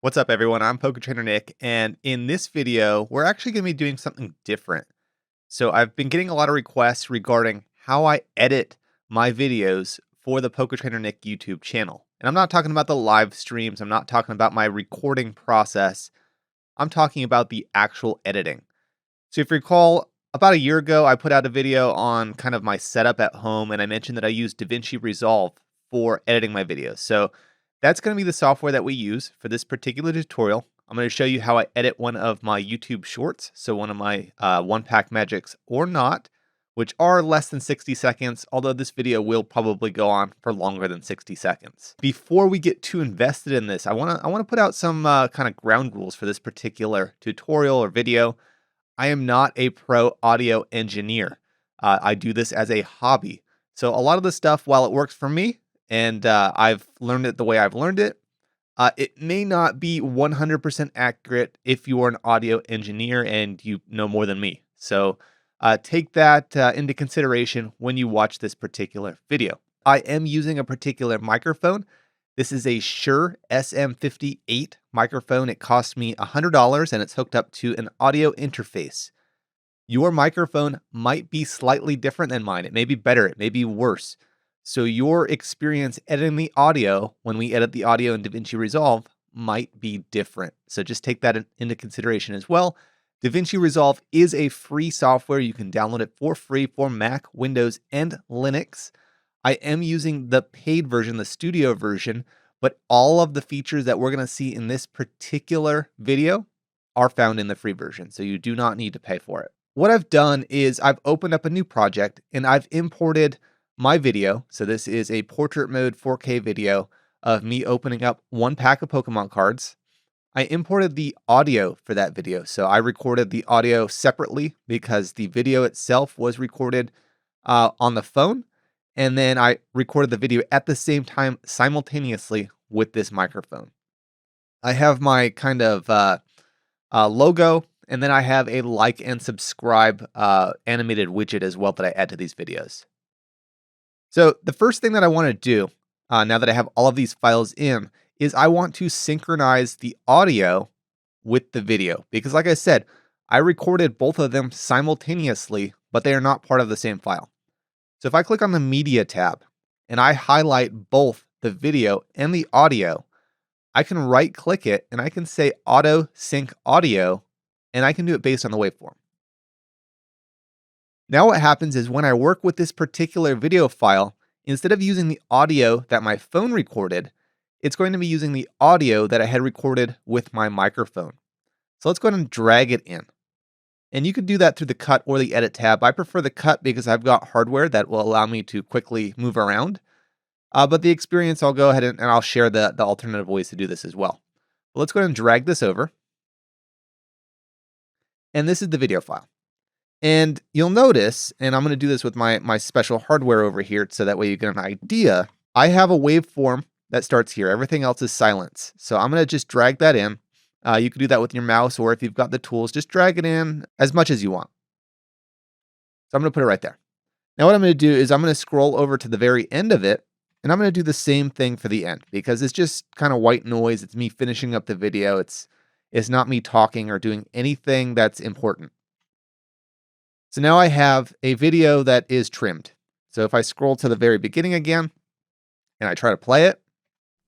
What's up, everyone? I'm Poké Trainer Nick, and in this video, we're actually going to be doing something different. So I've been getting a lot of requests regarding how I edit my videos for the Poké Trainer Nick YouTube channel. And I'm not talking about the live streams. I'm not talking about my recording process. I'm talking about the actual editing. So if you recall, about a year ago, I put out a video on kind of my setup at home, and I mentioned that I use Davinci Resolve for editing my videos. So that's going to be the software that we use for this particular tutorial. I'm going to show you how I edit one of my YouTube shorts, so one of my one pack magics or not, which are less than 60 seconds, although this video will probably go on for longer than 60 seconds. Before we get too invested in this, I want to put out some kind of ground rules for this particular tutorial or video. I am not a pro audio engineer. I do this as a hobby. So a lot of the stuff, while it works for me, and I've learned it the way I've learned it, it may not be 100% accurate if you are an audio engineer and you know more than me. So take that into consideration when you watch this particular video. I am using a particular microphone. This is a Shure SM58 microphone. It cost me $100 and it's hooked up to an audio interface. Your microphone might be slightly different than mine. It may be better, it may be worse. So your experience editing the audio when we edit the audio in Davinci Resolve might be different. So just take that into consideration as well. Davinci Resolve is a free software. You can download it for free for Mac, Windows, and Linux. I am using the paid version, the studio version, but all of the features that we're going to see in this particular video are found in the free version. So you do not need to pay for it. What I've done is I've opened up a new project and I've imported my video. So this is a portrait mode 4K video of me opening up one pack of Pokemon cards. I imported the audio for that video. So I recorded the audio separately because the video itself was recorded on the phone. And then I recorded the video at the same time simultaneously with this microphone. I have my kind of logo, and then I have a like and subscribe animated widget as well that I add to these videos. So the first thing that I want to do, now that I have all of these files in, is I want to synchronize the audio with the video. Because like I said, I recorded both of them simultaneously, but they are not part of the same file. So if I click on the Media tab, and I highlight both the video and the audio, I can right-click it, and I can say Auto Sync Audio, and I can do it based on the waveform. Now what happens is when I work with this particular video file, instead of using the audio that my phone recorded, it's going to be using the audio that I had recorded with my microphone. So let's go ahead and drag it in. And you can do that through the cut or the edit tab. I prefer the cut because I've got hardware that will allow me to quickly move around. But the experience, I'll go ahead and I'll share the alternative ways to do this as well. But let's go ahead and drag this over. And this is the video file. And you'll notice, and I'm going to do this with my special hardware over here so that way you get an idea. I have a waveform that starts here. Everything else is silence. So I'm going to just drag that in. You can do that with your mouse, or if you've got the tools, just drag it in as much as you want. So I'm going to put it right there. Now what I'm going to do is I'm going to scroll over to the very end of it, and I'm going to do the same thing for the end because it's just kind of white noise. It's me finishing up the video. It's not me talking or doing anything that's important. So now I have a video that is trimmed. So if I scroll to the very beginning again, and I try to play it,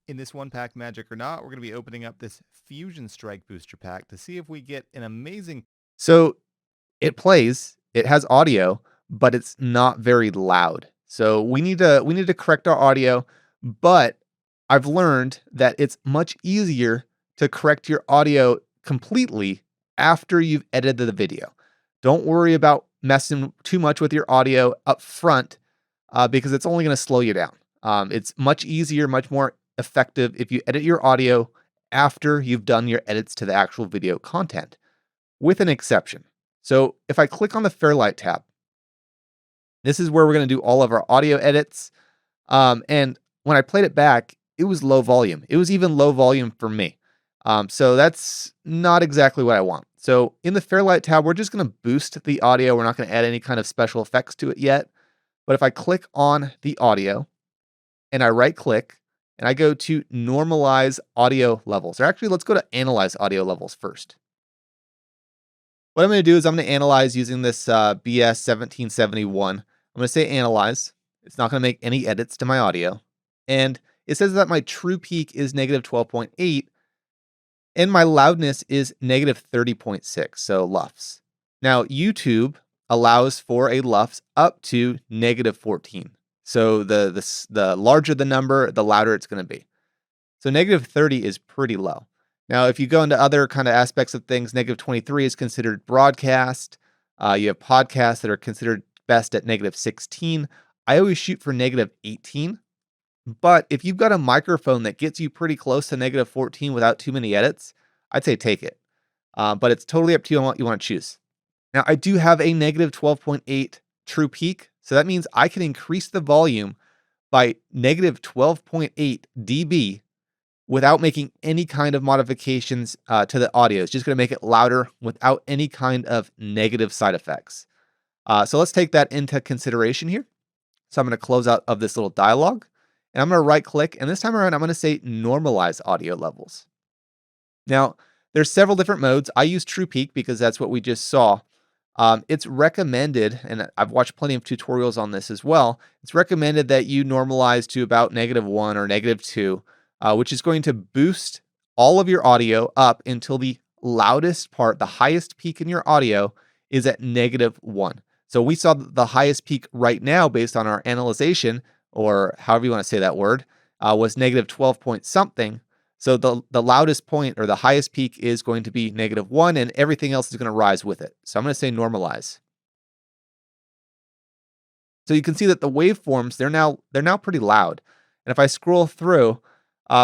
in this one pack magic or not, we're going to be opening up this Fusion Strike Booster Pack to see if we get an amazing. So it plays, it has audio, but it's not very loud. So we need to correct our audio, but I've learned that it's much easier to correct your audio completely after you've edited the video. Don't worry about messing too much with your audio up front because it's only going to slow you down. It's much easier, much more effective if you edit your audio after you've done your edits to the actual video content, with an exception. So if I click on the Fairlight tab, this is where we're going to do all of our audio edits. And when I played it back, it was low volume. It was even low volume for me. So that's not exactly what I want. So in the Fairlight tab, we're just going to boost the audio. We're not going to add any kind of special effects to it yet. But if I click on the audio and I right click, and I go to normalize audio levels. Or actually, let's go to analyze audio levels first. What I'm going to do is I'm going to analyze using this BS 1771. I'm going to say analyze. It's not going to make any edits to my audio. And it says that my true peak is negative 12.8 and my loudness is negative 30.6, so LUFS. Now, YouTube allows for a LUFS up to negative 14. So the larger the number, the louder it's going to be. So negative 30 is pretty low. Now, if you go into other kind of aspects of things, negative 23 is considered broadcast. You have podcasts that are considered best at negative 16. I always shoot for negative 18. But if you've got a microphone that gets you pretty close to negative 14 without too many edits, I'd say take it. But it's totally up to you on what you want to choose. Now, I do have a negative 12.8 true peak. So that means I can increase the volume by negative 12.8 dB without making any kind of modifications to the audio. It's just going to make it louder without any kind of negative side effects. So let's take that into consideration here. So I'm going to close out of this little dialog, and I'm going to right click, and this time around I'm going to say normalize audio levels. Now, there's several different modes. I use true peak because that's what we just saw. It's recommended, and I've watched plenty of tutorials on this as well. It's recommended that you normalize to about -1 or -2, which is going to boost all of your audio up until the loudest part, the highest peak in your audio, is at -1. So we saw the highest peak right now based on our analyzation, or however you want to say that word, was -12 point something. So the loudest point or the highest peak is going to be -1, and everything else is going to rise with it. So I'm going to say normalize. So you can see that the waveforms, they're now pretty loud. And if I scroll through,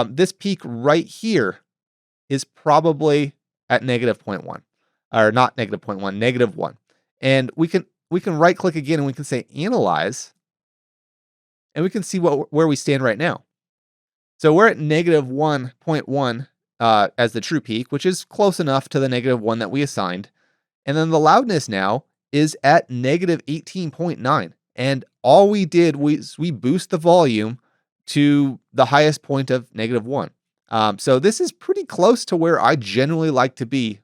this peak right here is probably at -0.1, or not -0.1, -1. And we can right click again and we can say analyze, and we can see where we stand right now. So we're at -1.1 as the true peak, which is close enough to the -1 that we assigned. And then the loudness now is at -18.9. And all we did was we boost the volume to the highest point of -1. So this is pretty close to where I generally like to be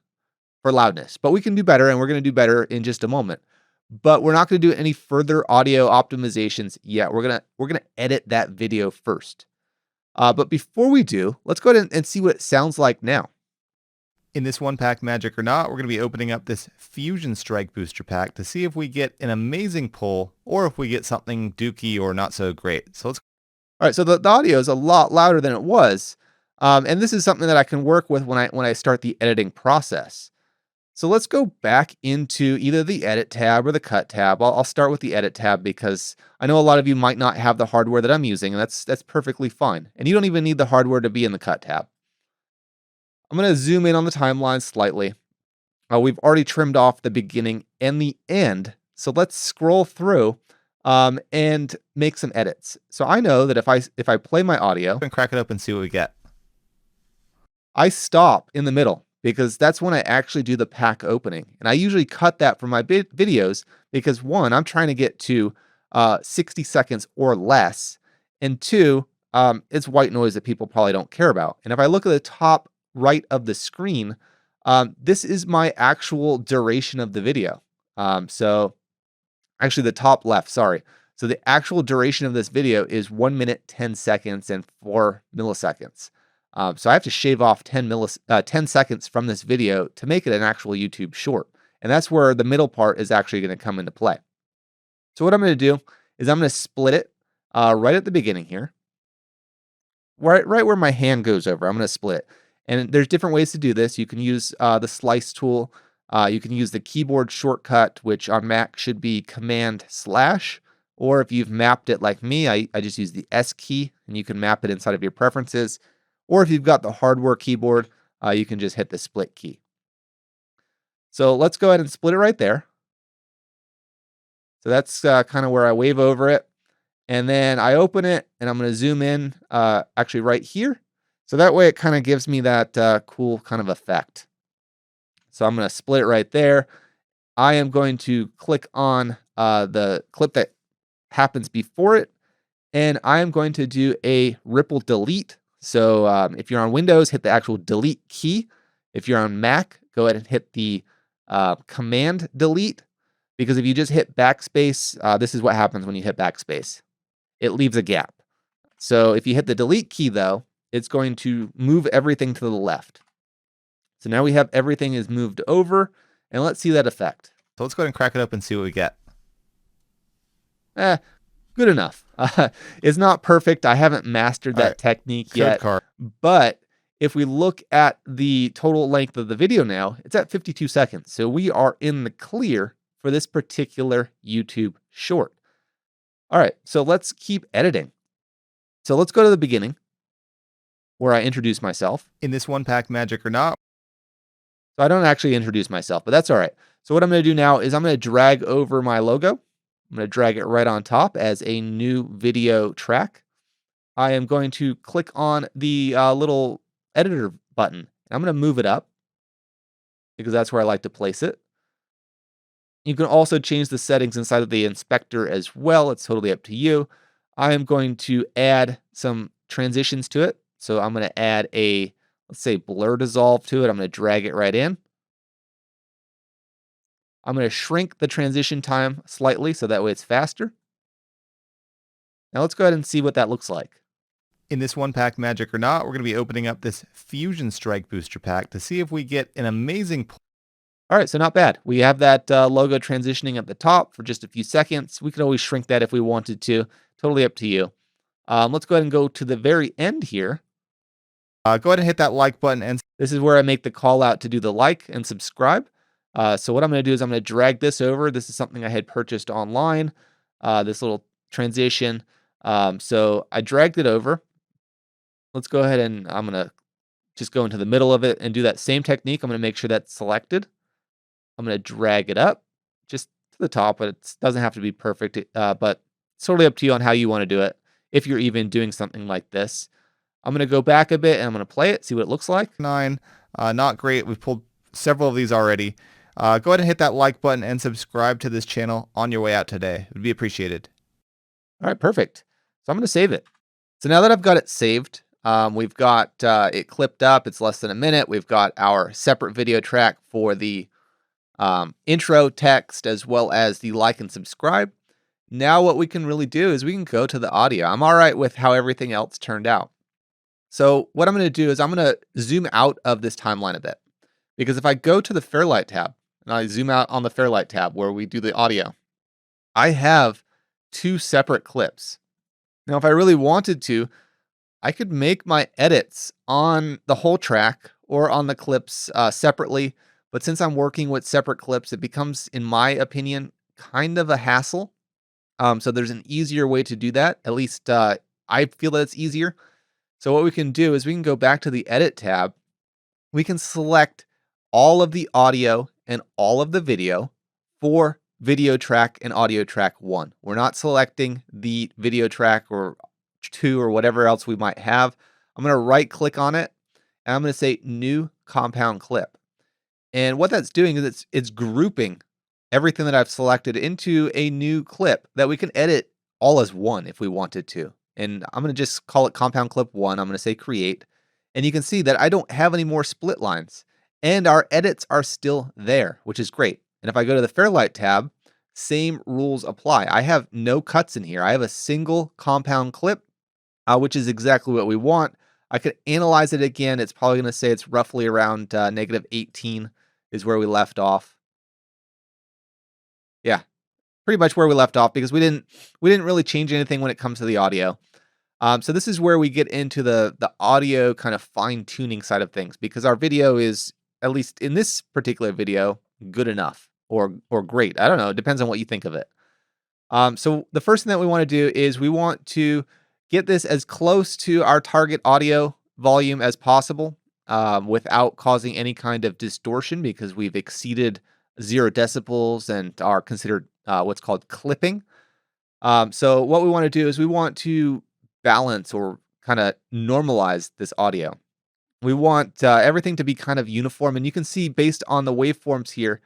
for loudness, but we can do better, and we're going to do better in just a moment. But we're not going to do any further audio optimizations yet. We're gonna edit that video first. But before we do, let's go ahead and see what it sounds like now. In this one pack, magic or not, we're going to be opening up this Fusion Strike Booster Pack to see if we get an amazing pull or if we get something dookie or not so great. So let's. All right, so the audio is a lot louder than it was, and this is something that I can work with when I start the editing process. So let's go back into either the Edit tab or the Cut tab. I'll start with the Edit tab because I know a lot of you might not have the hardware that I'm using, and that's perfectly fine. And you don't even need the hardware to be in the Cut tab. I'm going to zoom in on the timeline slightly. We've already trimmed off the beginning and the end, so let's scroll through and make some edits. So I know that if I play my audio and crack it up and see what we get, I stop in the middle, because that's when I actually do the pack opening. And I usually cut that from my videos because, one, I'm trying to get to 60 seconds or less, and two, it's white noise that people probably don't care about. And if I look at the top right of the screen, this is my actual duration of the video. So actually the top left, sorry. So the actual duration of this video is 1 minute, 10 seconds and 4 milliseconds. So I have to shave off 10 seconds from this video to make it an actual YouTube short. And that's where the middle part is actually going to come into play. So what I'm going to do is I'm going to split it right at the beginning here. Right where my hand goes over, I'm going to split. And there's different ways to do this. You can use the slice tool. You can use the keyboard shortcut, which on Mac should be Command/. Or if you've mapped it like me, I just use the S key, and you can map it inside of your preferences. Or if you've got the hardware keyboard, you can just hit the split key. So let's go ahead and split it right there. So that's kind of where I wave over it. And then I open it, and I'm going to zoom in actually right here. So that way it kind of gives me that cool kind of effect. So I'm going to split it right there. I am going to click on the clip that happens before it, And I am going to do a ripple delete. So if you're on Windows, hit the actual delete key. If you're on Mac, go ahead and hit the command delete, because if you just hit backspace, this is what happens when you hit backspace. It leaves a gap. So if you hit the delete key, though, it's going to move everything to the left. So now we have everything is moved over, and let's see that effect. So let's go ahead and crack it up and see what we get. Good enough. It's not perfect. I haven't mastered that technique yet. But if we look at the total length of the video now, it's at 52 seconds. So we are in the clear for this particular YouTube short. All right, so let's keep editing. So let's go to the beginning where I introduce myself. In this one pack, magic or not. So I don't actually introduce myself, but that's all right. So what I'm going to do now is I'm going to drag over my logo. I'm going to drag it right on top as a new video track. I am going to click on the little editor button. I'm going to move it up because that's where I like to place it. You can also change the settings inside of the inspector as well. It's totally up to you. I am going to add some transitions to it. So I'm going to add a, let's say, blur dissolve to it. I'm going to drag it right in. I'm going to shrink the transition time slightly so that way it's faster. Now let's go ahead and see what that looks like. In this one pack, magic or not, we're going to be opening up this Fusion Strike Booster Pack to see if we get an amazing... All right, so not bad. We have that logo transitioning at the top for just a few seconds. We could always shrink that if we wanted to. Totally up to you. Let's go ahead and go to the very end here. Go ahead and hit that like button. And this is where I make the call out to do the like and subscribe. So what I'm going to do is I'm going to drag this over. This is something I had purchased online, this little transition. So I dragged it over. Let's go ahead and I'm going to just go into the middle of it and do that same technique. I'm going to make sure that's selected. I'm going to drag it up just to the top, but it doesn't have to be perfect. But it's totally up to you on how you want to do it, if you're even doing something like this. I'm going to go back a bit and I'm going to play it, see what it looks like. 9, not great. We've pulled several of these already. Go ahead and hit that like button and subscribe to this channel on your way out today. It would be appreciated. All right, perfect. So I'm going to save it. So now that I've got it saved, we've got it clipped up. It's less than a minute. We've got our separate video track for the intro text as well as the like and subscribe. Now what we can really do is we can go to the audio. I'm all right with how everything else turned out. So what I'm going to do is I'm going to zoom out of this timeline a bit, because if I go to the Fairlight tab and I zoom out on the Fairlight tab where we do the audio, I have two separate clips. Now, if I really wanted to, I could make my edits on the whole track or on the clips separately. But since I'm working with separate clips, it becomes, in my opinion, kind of a hassle. So there's an easier way to do that. At least I feel that it's easier. So what we can do is we can go back to the Edit tab. We can select all of the audio and all of the video for video track and audio track 1. We're not selecting the video track or 2 or whatever else we might have. I'm going to right click on it and I'm going to say New Compound Clip. And what that's doing is it's grouping everything that I've selected into a new clip that we can edit all as one if we wanted to. And I'm going to just call it Compound Clip 1. I'm going to say Create. And you can see that I don't have any more split lines. And our edits are still there, which is great. And if I go to the Fairlight tab, same rules apply. I have no cuts in here. I have a single compound clip, which is exactly what we want. I could analyze it again. It's probably going to say it's roughly around -18 is where we left off. Yeah, pretty much where we left off, because we didn't really change anything when it comes to the audio. So this is where we get into the audio kind of fine tuning side of things, because our video is, at least in this particular video, good enough or great. I don't know. It depends on what you think of it. So the first thing that we want to do is we want to get this as close to our target audio volume as possible, without causing any kind of distortion, because we've exceeded 0 decibels and are considered what's called clipping. So what we want to do is we want to balance or kind of normalize this audio. We want everything to be kind of uniform. And you can see based on the waveforms here,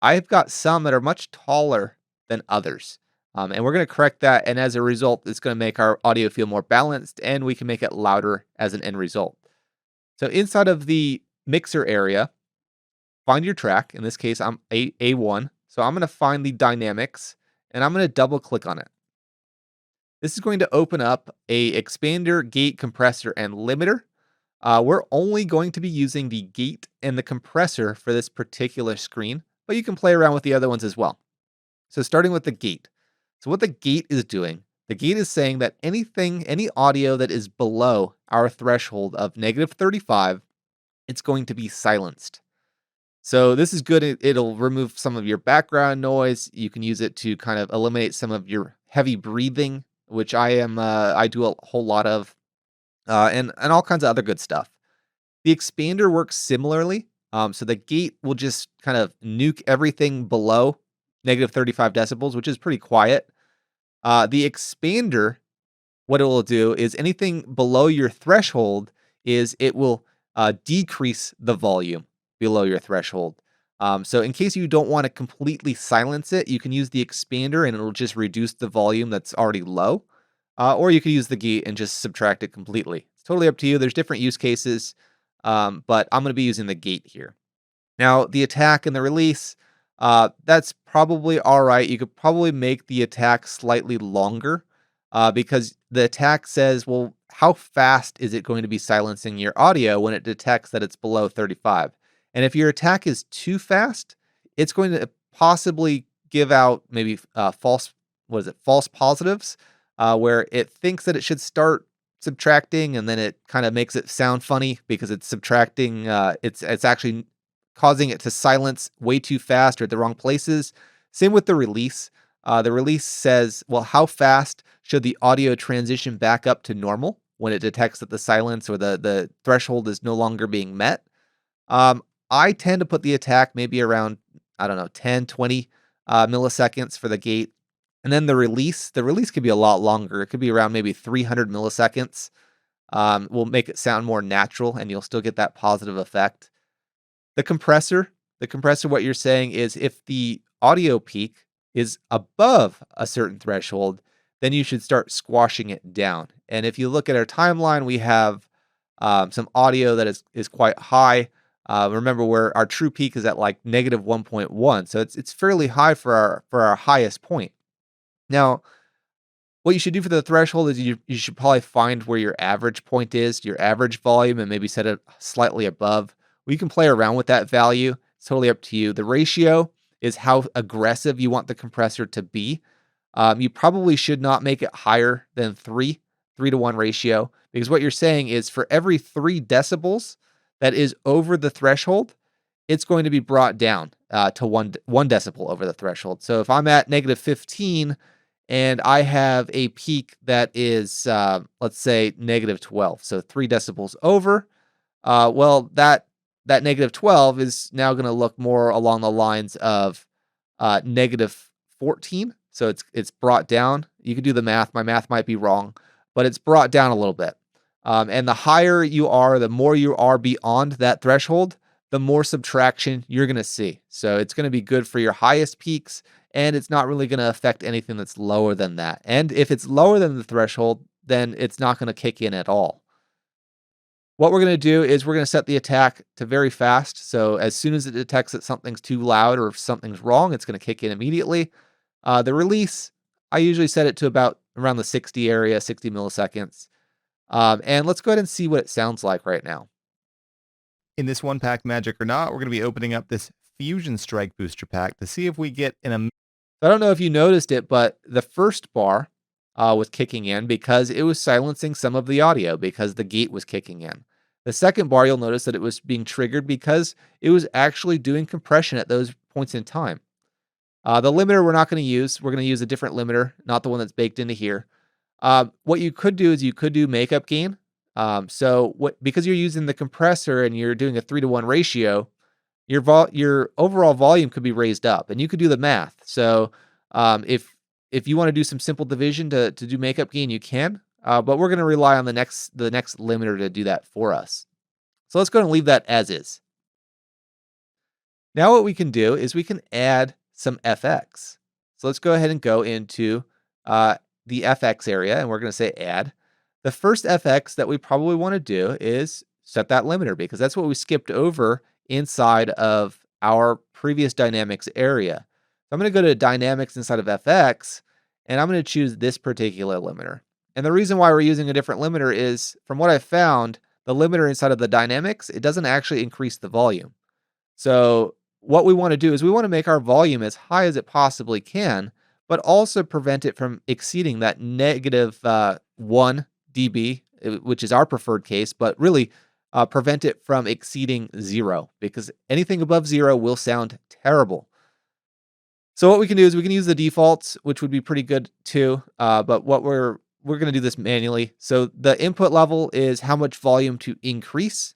I've got some that are much taller than others. And we're going to correct that. And as a result, it's going to make our audio feel more balanced and we can make it louder as an end result. So inside of the mixer area, find your track. In this case, I'm A1. So I'm going to find the dynamics and I'm going to double click on it. This is going to open up a expander, gate, compressor, and limiter. We're only going to be using the gate and the compressor for this particular screen, but you can play around with the other ones as well. So starting with the gate. So what the gate is doing, the gate is saying that any audio that is below our threshold of -35, it's going to be silenced. So this is good. It'll remove some of your background noise. You can use it to kind of eliminate some of your heavy breathing, which I do a whole lot of, and all kinds of other good stuff. The expander works similarly. So the gate will just kind of nuke everything below -35 decibels, which is pretty quiet. The expander, what it will do is anything below your threshold is it will decrease the volume below your threshold. So in case you don't want to completely silence it, you can use the expander and it'll just reduce the volume that's already low. Or you could use the gate and just subtract it completely. It's totally up to you. There's different use cases, but I'm going to be using the gate here. Now, the attack and the release, that's probably all right. You could probably make the attack slightly longer because the attack says, well, how fast is it going to be silencing your audio when it detects that it's below 35? And if your attack is too fast, it's going to possibly give out maybe false positives, where it thinks that it should start subtracting and then it kind of makes it sound funny because it's subtracting. It's actually causing it to silence way too fast or at the wrong places. Same with the release. The release says, well, how fast should the audio transition back up to normal when it detects that the silence or the threshold is no longer being met? I tend to put the attack maybe around, I don't know, 10, 20 milliseconds for the gate. And then the release could be a lot longer. It could be around maybe 300 milliseconds. Will make it sound more natural and you'll still get that positive effect. The compressor, what you're saying is if the audio peak is above a certain threshold, then you should start squashing it down. And if you look at our timeline, we have some audio that is quite high. Remember where our true peak is at like -1.1, so it's fairly high for our highest point. Now, what you should do for the threshold is you should probably find where your average point is, your average volume, and maybe set it slightly above. We can play around with that value. It's totally up to you. The ratio is how aggressive you want the compressor to be. You probably should not make it higher than 3 to 1 ratio, because what you're saying is for every 3 decibels that is over the threshold, it's going to be brought down to 1 decibel over the threshold. So if I'm at -15 and I have a peak that is, let's say, -12, so 3 decibels over, well, that -12 is now going to look more along the lines of -14. So it's brought down. You can do the math. My math might be wrong, but it's brought down a little bit. And the higher you are, the more you are beyond that threshold, the more subtraction you're going to see. So it's going to be good for your highest peaks, and it's not really going to affect anything that's lower than that. And if it's lower than the threshold, then it's not going to kick in at all. What we're going to do is we're going to set the attack to very fast. So as soon as it detects that something's too loud or if something's wrong, it's going to kick in immediately. The release, I usually set it to about around the 60 area, 60 milliseconds. And let's go ahead and see what it sounds like right now. In this one pack, magic or not, we're going to be opening up this Fusion Strike Booster Pack to see if we get I don't know if you noticed it, but the first bar was kicking in because it was silencing some of the audio because the gate was kicking in. The second bar, you'll notice that it was being triggered because it was actually doing compression at those points in time. The limiter we're not going to use. We're going to use a different limiter, not the one that's baked into here. What you could do is you could do makeup gain. Because you're using the compressor and you're doing a 3-to-1 ratio, your overall volume could be raised up, and you could do the math. So if you want to do some simple division to do makeup gain, you can. But we're going to rely on the next limiter to do that for us. So let's go ahead and leave that as is. Now what we can do is we can add some FX. So let's go ahead and go into uh, the FX area, and we're going to say add. The first FX that we probably want to do is set that limiter because that's what we skipped over inside of our previous dynamics area. So I'm going to go to dynamics inside of FX, and I'm going to choose this particular limiter. And the reason why we're using a different limiter is, from what I found, the limiter inside of the dynamics, it doesn't actually increase the volume. So what we want to do is we want to make our volume as high as it possibly can, but also prevent it from exceeding that negative 1 dB, which is our preferred case, but really prevent it from exceeding 0, because anything above 0 will sound terrible. So what we can do is we can use the defaults, which would be pretty good too. But what we're going to do this manually. So the input level is how much volume to increase.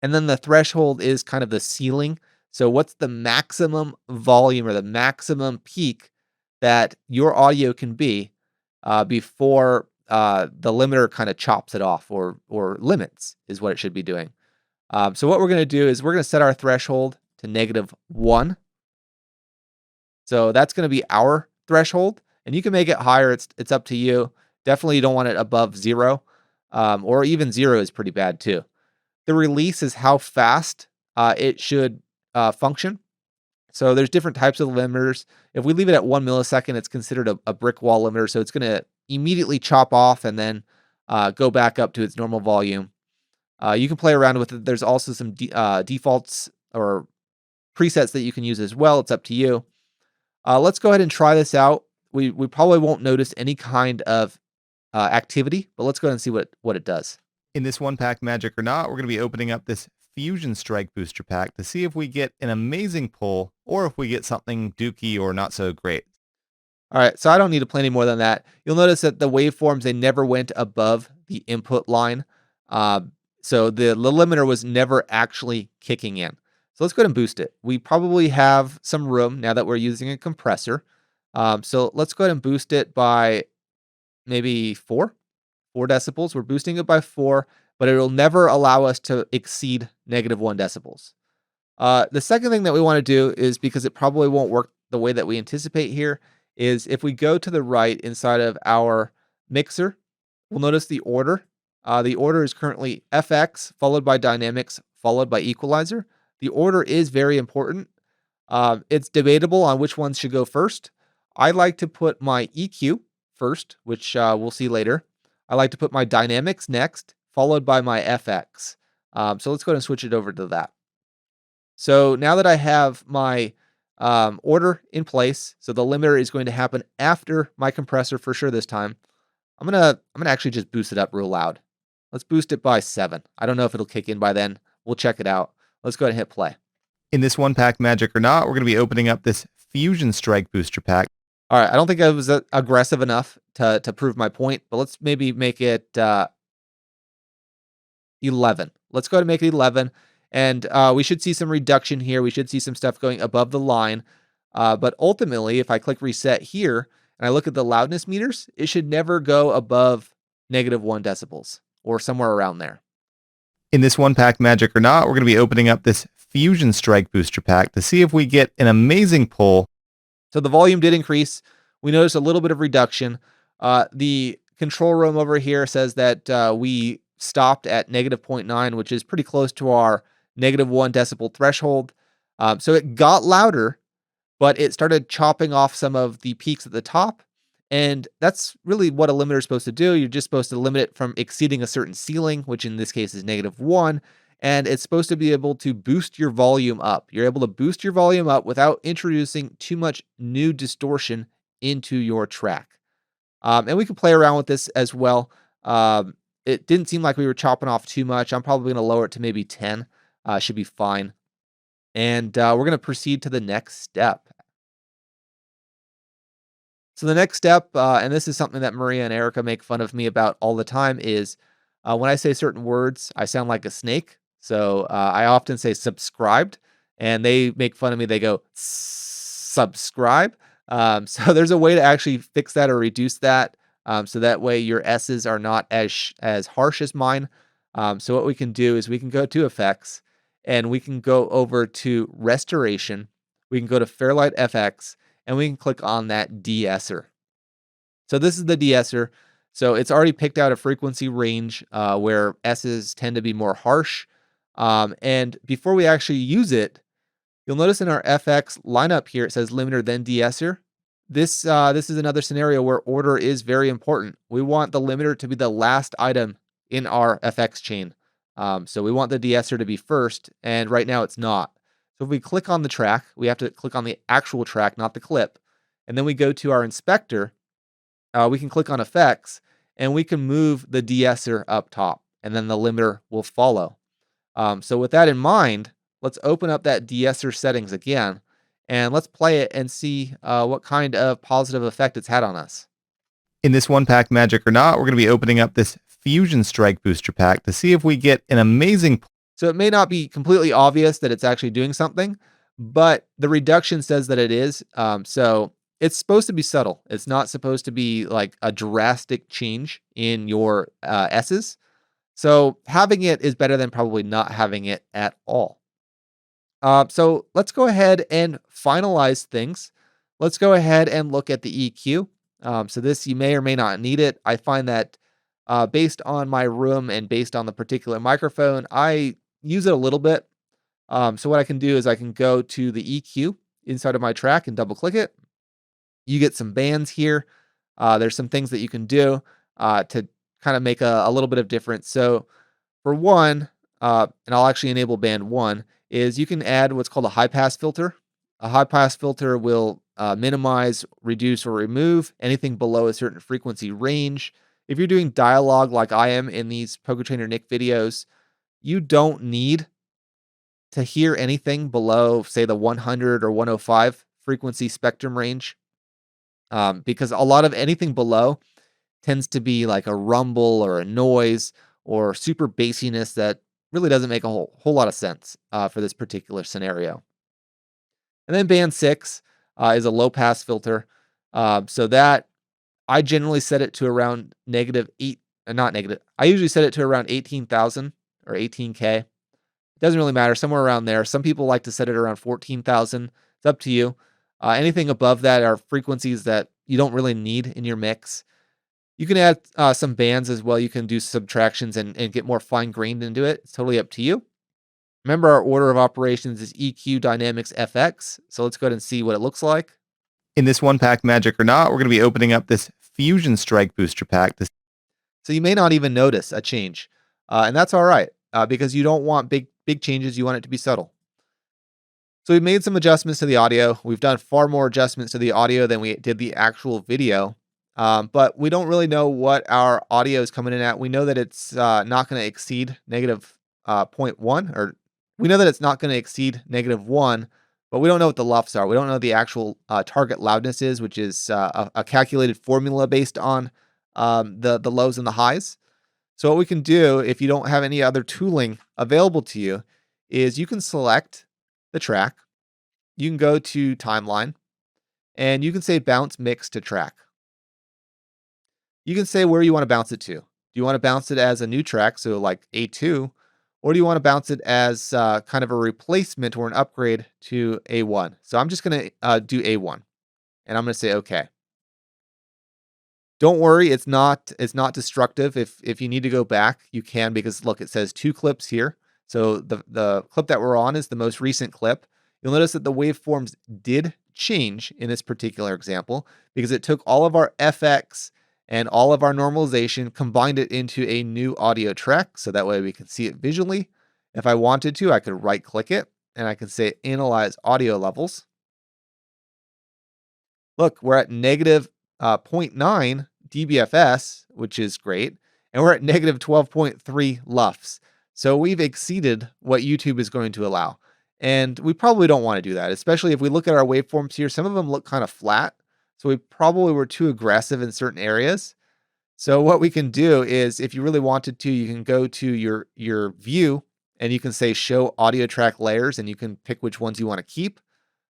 And then the threshold is kind of the ceiling. So what's the maximum volume or the maximum peak that your audio can be before the limiter kind of chops it off, or limits is what it should be doing. So what we're going to do is we're going to set our threshold to -1. So that's going to be our threshold, and you can make it higher. It's up to you. Definitely you don't want it above 0, or even 0 is pretty bad too. The release is how fast it should function. So there's different types of limiters. If we leave it at 1 millisecond, it's considered a brick wall limiter. So it's going to immediately chop off and then go back up to its normal volume. You can play around with it. There's also some defaults or presets that you can use as well. It's up to you. Let's go ahead and try this out. We probably won't notice any kind of activity, but let's go ahead and see what it does. In this one pack, magic or not, we're going to be opening up this Fusion Strike Booster Pack to see if we get an amazing pull or if we get something dookie or not so great. All right, so I don't need to play any more than that. You'll notice that the waveforms, they never went above the input line. So the limiter was never actually kicking in. So let's go ahead and boost it. We probably have some room now that we're using a compressor. So let's go ahead and boost it by maybe 4 decibels. We're boosting it by 4, but it'll never allow us to exceed -1 decibels. The second thing that we want to do is, because it probably won't work the way that we anticipate here, is if we go to the right inside of our mixer, we'll notice the order. The order is currently FX, followed by dynamics, followed by equalizer. The order is very important. It's debatable on which ones should go first. I like to put my EQ first, which we'll see later. I like to put my dynamics next, followed by my FX. So let's go ahead and switch it over to that. So now that I have my order in place, so the limiter is going to happen after my compressor for sure this time. I'm gonna actually just boost it up real loud. Let's boost it by 7. I don't know if it'll kick in by then. We'll check it out. Let's go ahead and hit play. In this one pack, magic or not, we're going to be opening up this Fusion Strike Booster Pack. All right, I don't think I was aggressive enough to prove my point, but let's maybe make it 11. Let's go ahead and make it 11, and we should see some reduction here. We should see some stuff going above the line, but ultimately, if I click reset here and I look at the loudness meters, it should never go above -1 decibels or somewhere around there. In this one pack, magic or not, we're going to be opening up this Fusion Strike Booster Pack to see if we get an amazing pull. So the volume did increase. We noticed a little bit of reduction. The control room over here says that we stopped at -0.9, which is pretty close to our -1 decibel threshold. So it got louder, but it started chopping off some of the peaks at the top. And that's really what a limiter is supposed to do. You're just supposed to limit it from exceeding a certain ceiling, which in this case is -1. And it's supposed to be able to boost your volume up. You're able to boost your volume up without introducing too much new distortion into your track. And we can play around with this as well. It didn't seem like we were chopping off too much. I'm probably going to lower it to maybe 10. Should be fine. And we're going to proceed to the next step. So the next step, and this is something that Maria and Erica make fun of me about all the time, is when I say certain words, I sound like a snake. So I often say subscribed, and they make fun of me. They go, subscribe. So there's a way to actually fix that or reduce that. So that way your S's are not as harsh as mine. So what we can do is we can go to effects, and we can go over to restoration. We can go to Fairlight FX, and we can click on that De-Esser. So this is the De-Esser. So it's already picked out a frequency range where S's tend to be more harsh. And before we actually use it, you'll notice in our FX lineup here, it says limiter, then De-Esser. This is another scenario where order is very important. We want the limiter to be the last item in our FX chain. So we want the De-Esser to be first, and right now it's not. So if we click on the track, we have to click on the actual track, not the clip. And then we go to our inspector. We can click on effects, and we can move the De-Esser up top, and then the limiter will follow. So with that in mind, let's open up that De-Esser settings again, and let's play it and see what kind of positive effect it's had on us. In this one pack, magic or not, we're going to be opening up this Fusion Strike Booster Pack to see if we get an amazing... So it may not be completely obvious that it's actually doing something, but the reduction says that it is. So it's supposed to be subtle. It's not supposed to be like a drastic change in your S's. So having it is better than probably not having it at all. So let's go ahead and finalize things. Let's go ahead and look at the EQ. So this, you may or may not need it. I find that based on my room and based on the particular microphone, I use it a little bit. So what I can do is I can go to the EQ inside of my track and double click it. You get some bands here. There's some things that you can do to kind of make a little bit of difference. So for one, and I'll actually enable band 1, is you can add what's called a high pass filter. A high pass filter will minimize, reduce, or remove anything below a certain frequency range. If you're doing dialogue like I am in these Poké Trainer Nic videos, you don't need to hear anything below, say, the 100 or 105 frequency spectrum range, because a lot of anything below tends to be like a rumble or a noise or super bassiness that really doesn't make a whole lot of sense for this particular scenario. And then band 6 is a low pass filter. So that I generally set it to around -8, not negative. I usually set it to around 18,000 or 18K. It doesn't really matter, somewhere around there. Some people like to set it around 14,000. It's up to you. Anything above that are frequencies that you don't really need in your mix. You can add some bands as well. You can do subtractions and get more fine-grained into it. It's totally up to you. Remember, our order of operations is EQ, Dynamics, FX. So let's go ahead and see what it looks like. In this one pack, magic or not, we're going to be opening up this Fusion Strike Booster Pack. So you may not even notice a change. And that's all right, because you don't want big changes. You want it to be subtle. So we made some adjustments to the audio. We've done far more adjustments to the audio than we did the actual video. But we don't really know what our audio is coming in at. We know that it's not going to exceed negative 0.1, or we know that it's not going to exceed -1, but we don't know what the LUFs are. We don't know the actual target loudness is, which is a calculated formula based on the lows and the highs. So what we can do, if you don't have any other tooling available to you, is you can select the track. You can go to timeline, and you can say bounce mix to track. You can say where you want to bounce it to. Do you want to bounce it as a new track, so like A2, or do you want to bounce it as kind of a replacement or an upgrade to A1? So I'm just going to do A1, and I'm going to say OK. Don't worry, it's not destructive. If you need to go back, you can, because look, it says 2 clips here. So the clip that we're on is the most recent clip. You'll notice that the waveforms did change in this particular example because it took all of our FX and all of our normalization, combined it into a new audio track, so that way we can see it visually. If I wanted to, I could right click it and I can say analyze audio levels. Look, we're at negative 0.9 dBFS, which is great, and we're at negative 12.3 LUFs. So we've exceeded what YouTube is going to allow. And we probably don't want to do that, especially if we look at our waveforms here. Some of them look kind of flat, so we probably were too aggressive in certain areas. So what we can do is, if you really wanted to, you can go to your view and you can say show audio track layers, and you can pick which ones you want to keep.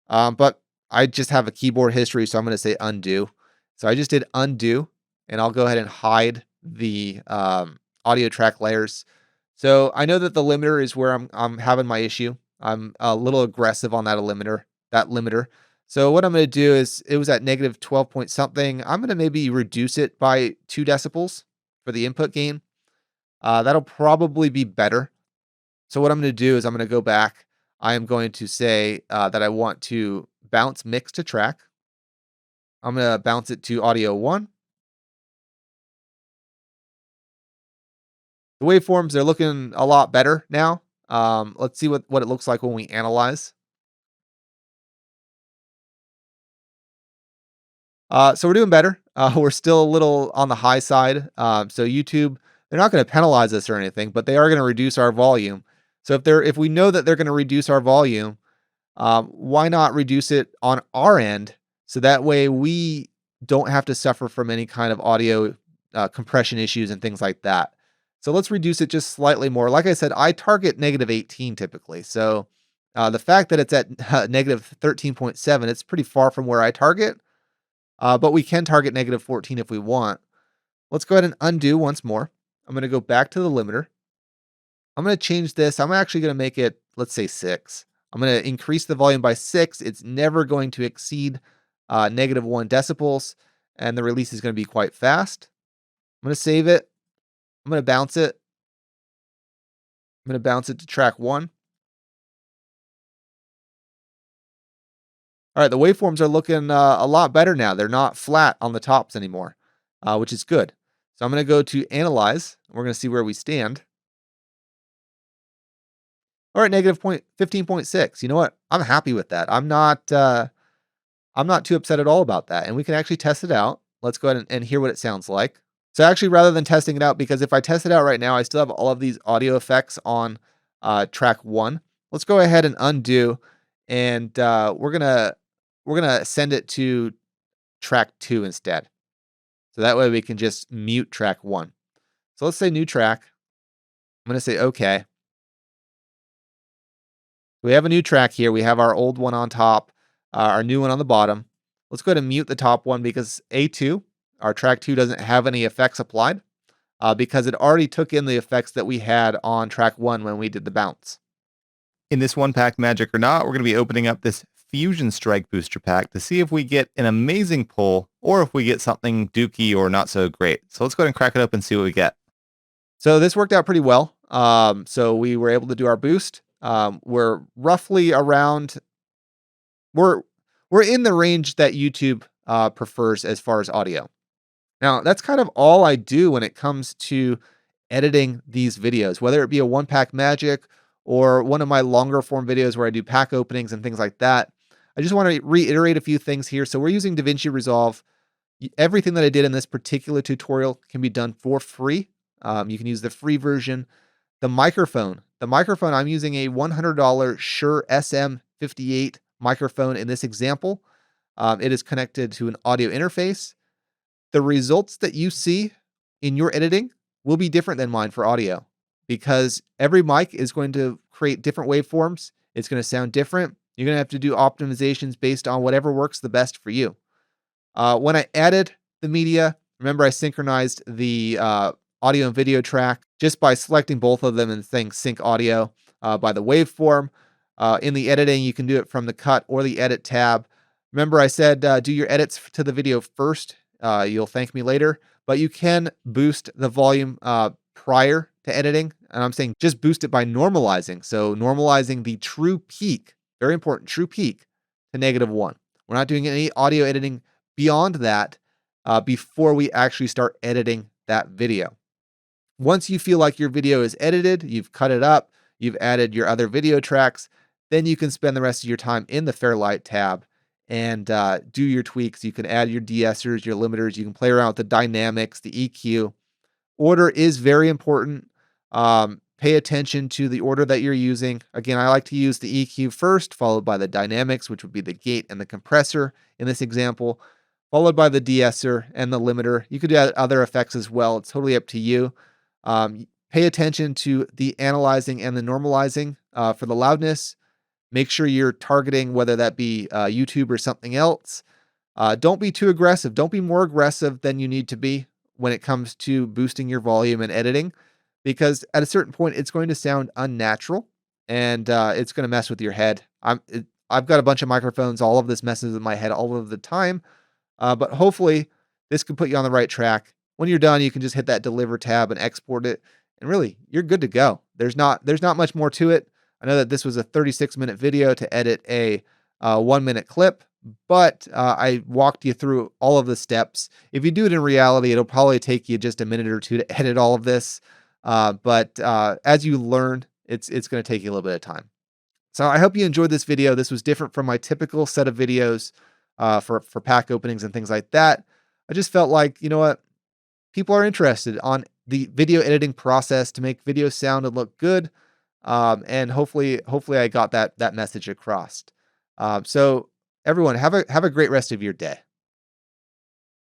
But I just have a keyboard history, so I'm going to say undo. So I just did undo, and I'll go ahead and hide the audio track layers. So I know that the limiter is where I'm having my issue. I'm a little aggressive on that limiter. So what I'm going to do is it was at negative 12 point something. I'm going to maybe reduce it by 2 decibels for the input gain. That'll probably be better. So what I'm going to do is I'm going to go back. I am going to say that I want to bounce mix to track. I'm going to bounce it to audio 1. The waveforms, they're looking a lot better now. Let's see what it looks like when we analyze. So we're doing better. We're still a little on the high side. So YouTube, they're not going to penalize us or anything, but they are going to reduce our volume. So if we know that they're going to reduce our volume, why not reduce it on our end so that way we don't have to suffer from any kind of audio compression issues and things like that. So let's reduce it just slightly more. Like I said, I target negative 18 typically. So the fact that it's at negative 13.7, it's pretty far from where I target. But we can target negative 14 if we want. Let's go ahead and undo once more. I'm going to go back to the limiter. I'm going to change this. I'm actually going to make it, let's say 6. I'm going to increase the volume by 6. It's never going to exceed negative 1 decibels, and the release is going to be quite fast. I'm going to save it. I'm going to bounce it. I'm going to bounce it to track 1. All right, the waveforms are looking a lot better now. They're not flat on the tops anymore, which is good. So I'm going to go to Analyze. We're going to see where we stand. All right, negative 15.6. You know what? I'm happy with that. I'm not too upset at all about that. And we can actually test it out. Let's go ahead and hear what it sounds like. So actually, rather than testing it out, because if I test it out right now, I still have all of these audio effects on track 1. Let's go ahead and undo, and we're gonna send it to track 2 instead. So that way we can just mute track 1. So let's say new track. I'm gonna say okay. We have a new track here. We have our old one on top, our new one on the bottom. Let's go ahead and mute the top one because A2, our track 2, doesn't have any effects applied because it already took in the effects that we had on track 1 when we did the bounce. In this one pack magic or not, we're going to be opening up this Fusion Strike booster pack to see if we get an amazing pull or if we get something dookie or not so great. So let's go ahead and crack it open and see what we get. So this worked out pretty well. So we were able to do our boost. We're roughly around, we're in the range that YouTube prefers as far as audio. Now, that's kind of all I do when it comes to editing these videos, whether it be a one pack magic or one of my longer form videos where I do pack openings and things like that. I just want to reiterate a few things here. So we're using Davinci Resolve. Everything that I did in this particular tutorial can be done for free. You can use the free version. The microphone, I'm using a $100 Shure SM58 microphone in this example. It is connected to an audio interface. The results that you see in your editing will be different than mine for audio because every mic is going to create different waveforms. It's going to sound different. You're going to have to do optimizations based on whatever works the best for you. When I added the media, remember I synchronized the audio and video track just by selecting both of them and saying sync audio by the waveform. In the editing, you can do it from the cut or the edit tab. Remember I said do your edits to the video first. You'll thank me later, but you can boost the volume prior to editing. And I'm saying just boost it by normalizing. So normalizing the true peak, very important, true peak to -1. We're not doing any audio editing beyond that before we actually start editing that video. Once you feel like your video is edited, you've cut it up, you've added your other video tracks, then you can spend the rest of your time in the Fairlight tab and do your tweaks. You can add your De-Essers, your limiters. You can play around with the dynamics, the EQ. Order is very important. Pay attention to the order that you're using. Again, I like to use the EQ first, followed by the dynamics, which would be the gate and the compressor in this example, followed by the De-Esser and the limiter. You could add other effects as well. It's totally up to you. Pay attention to the analyzing and the normalizing for the loudness. Make sure you're targeting whether that be YouTube or something else. Don't be too aggressive. Don't be more aggressive than you need to be when it comes to boosting your volume and editing, because at a certain point, it's going to sound unnatural and it's going to mess with your head. I've got a bunch of microphones. All of this messes with my head all of the time. But hopefully this can put you on the right track. When you're done, you can just hit that deliver tab and export it. And really, you're good to go. There's not much more to it. I know that this was a 36-minute video to edit a 1-minute clip, but I walked you through all of the steps. If you do it in reality, it'll probably take you just a minute or two to edit all of this. But as you learn, it's going to take you a little bit of time. So I hope you enjoyed this video. This was different from my typical set of videos for pack openings and things like that. I just felt like, you know what, people are interested on the video editing process to make videos sound and look good, and hopefully I got that message across. So everyone, have a great rest of your day.